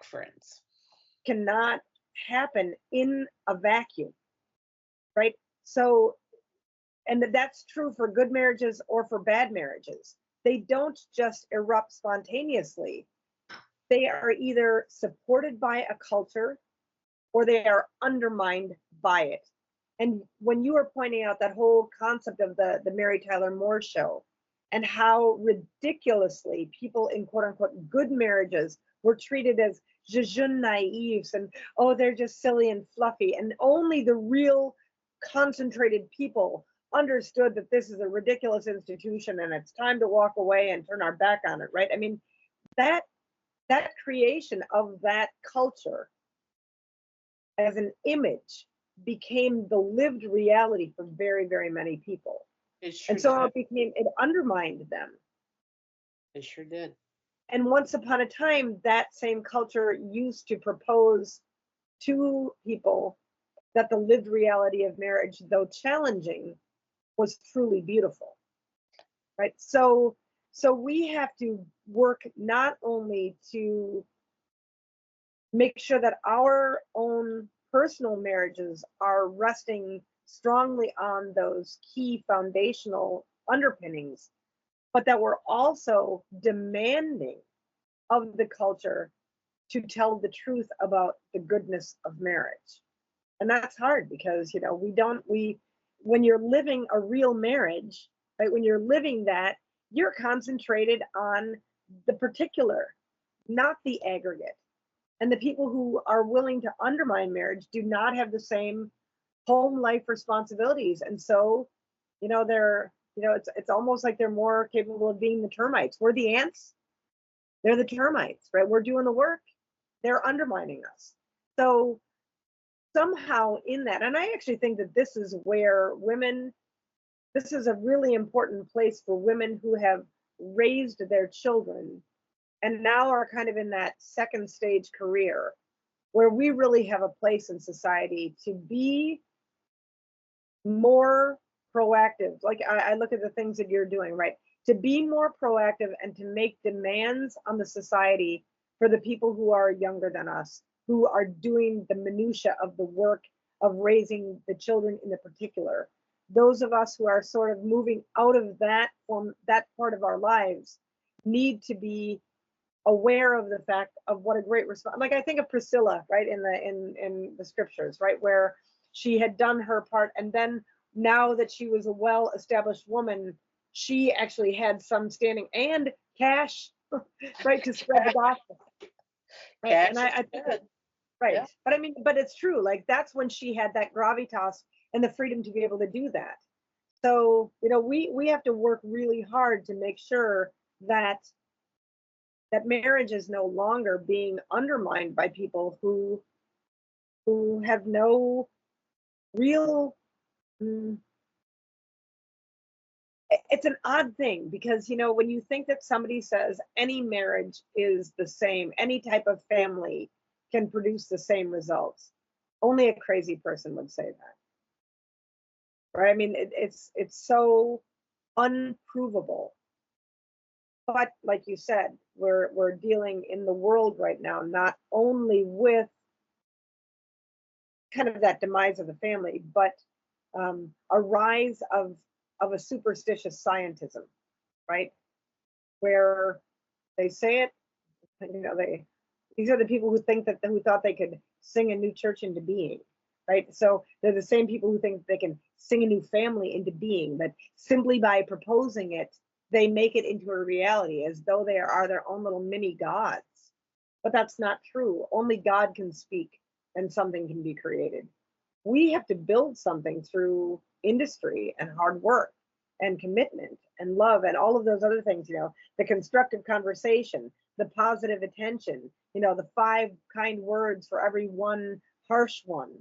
friends. cannot happen in a vacuum, right? So, and that's true for good marriages or for bad marriages. They don't just erupt spontaneously. They are either supported by a culture or they are undermined by it. And when you were pointing out that whole concept of the Mary Tyler Moore show and how ridiculously people in quote unquote good marriages were treated as jejune naives and oh, they're just silly and fluffy, and only the real concentrated people understood that this is a ridiculous institution and it's time to walk away and turn our back on it, right? I mean, that that creation of that culture as an image became the lived reality for very, very many people. It sure And so did. it undermined them. It sure did. And once upon a time, that same culture used to propose to people that the lived reality of marriage, though challenging, was truly beautiful, right? So we have to work not only to make sure that our own personal marriages are resting strongly on those key foundational underpinnings, but that we're also demanding of the culture to tell the truth about the goodness of marriage. And that's hard because, we when you're living a real marriage, right, when you're living that, you're concentrated on the particular, not the aggregate. And the people who are willing to undermine marriage do not have the same home life responsibilities. And so, it's almost like they're more capable of being the termites. We're the ants, they're the termites, right? We're doing the work, they're undermining us. So somehow in that, and I actually think that this is where women, this is a really important place for women who have raised their children and now are kind of in that second stage career where we really have a place in society to be more proactive. Like I look at the things that you're doing, right? To be more proactive and to make demands on the society for the people who are younger than us, who are doing the minutia of the work of raising the children in the particular. Those of us who are sort of moving out of that from that part of our lives need to be aware of the fact of what a great response. Like I think of Priscilla, right, in the scriptures, right, where she had done her part, and then now that she was a well-established woman, she actually had some standing and cash, right, to spread the gospel, right? Cash And is I think good. right, Yeah. but I mean, but it's true. Like that's when she had that gravitas and the freedom to be able to do that. So we have to work really hard to make sure that marriage is no longer being undermined by people who have no real it's an odd thing because when you think that somebody says any marriage is the same, any type of family can produce the same results, only a crazy person would say that, right? I mean, it's so unprovable. But like you said, we're dealing in the world right now not only with kind of that demise of the family, but a rise of a superstitious scientism, right? Where they say it, they these are the people who thought they could sing a new church into being, right? So they're the same people who think they can sing a new family into being, that simply by proposing it, they make it into a reality as though they are their own little mini gods. But that's not true. Only God can speak and something can be created. We have to build something through industry and hard work and commitment and love and all of those other things, the constructive conversation, the positive attention, the 5 kind words for every one harsh one,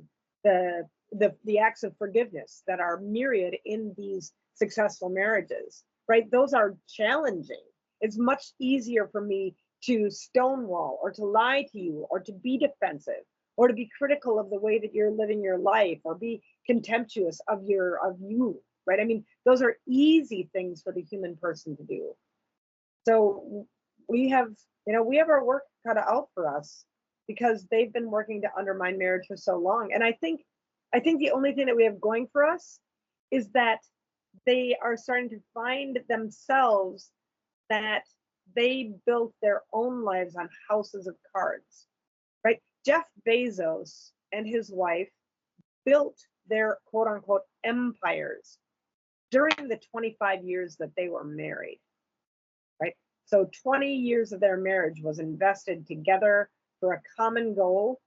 the acts of forgiveness that are myriad in these successful marriages, right? Those are challenging. It's much easier for me to stonewall or to lie to you or to be defensive or to be critical of the way that you're living your life or be contemptuous of you, right? I mean, those are easy things for the human person to do. So we have our work cut out for us because they've been working to undermine marriage for so long. And I think the only thing that we have going for us is that they are starting to find themselves that they built their own lives on houses of cards, right? Jeff Bezos and his wife built their quote unquote empires during the 25 years that they were married, right? So 20 years of their marriage was invested together for a common goal.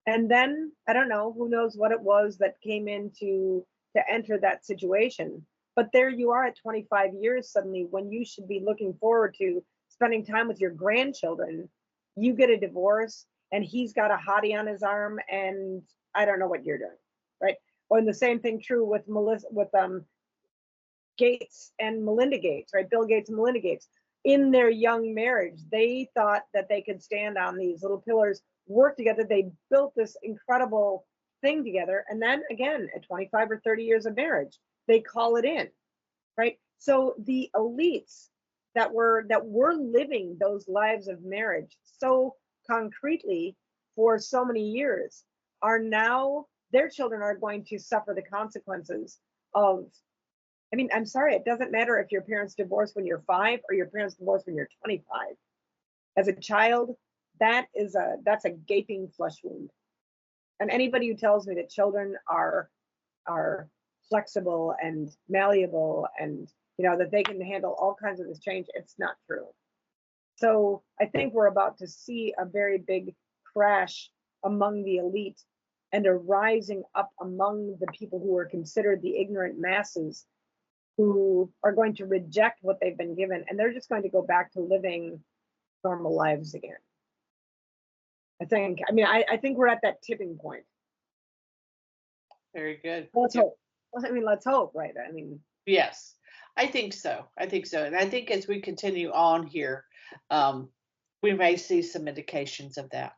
And then, I don't know, who knows what it was that came in to enter that situation. But there you are at 25 years suddenly, when you should be looking forward to spending time with your grandchildren. You get a divorce and he's got a hottie on his arm, and I don't know what you're doing, right? Or the same thing true with Gates and Melinda Gates, right? Bill Gates and Melinda Gates. In their young marriage, they thought that they could stand on these little pillars, work together. They built this incredible thing together. And then again, at 25 or 30 years of marriage, they call it in, right? So the elites that were living those lives of marriage so concretely for so many years are now, their children are going to suffer the consequences of, I mean, I'm sorry, it doesn't matter if your parents divorced when you're 5 or your parents divorced when you're 25. As a child, that's a gaping flesh wound. And anybody who tells me that children are flexible and malleable, and that they can handle all kinds of this change, it's not true. So I think we're about to see a very big crash among the elite and a rising up among the people who are considered the ignorant masses, who are going to reject what they've been given, and they're just going to go back to living normal lives again. I think we're at that tipping point. Very good. Let's hope. Let's hope, right? Yes, I think so. And I think as we continue on here, we may see some indications of that.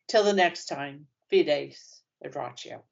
Till the next time, Fides, Adratio.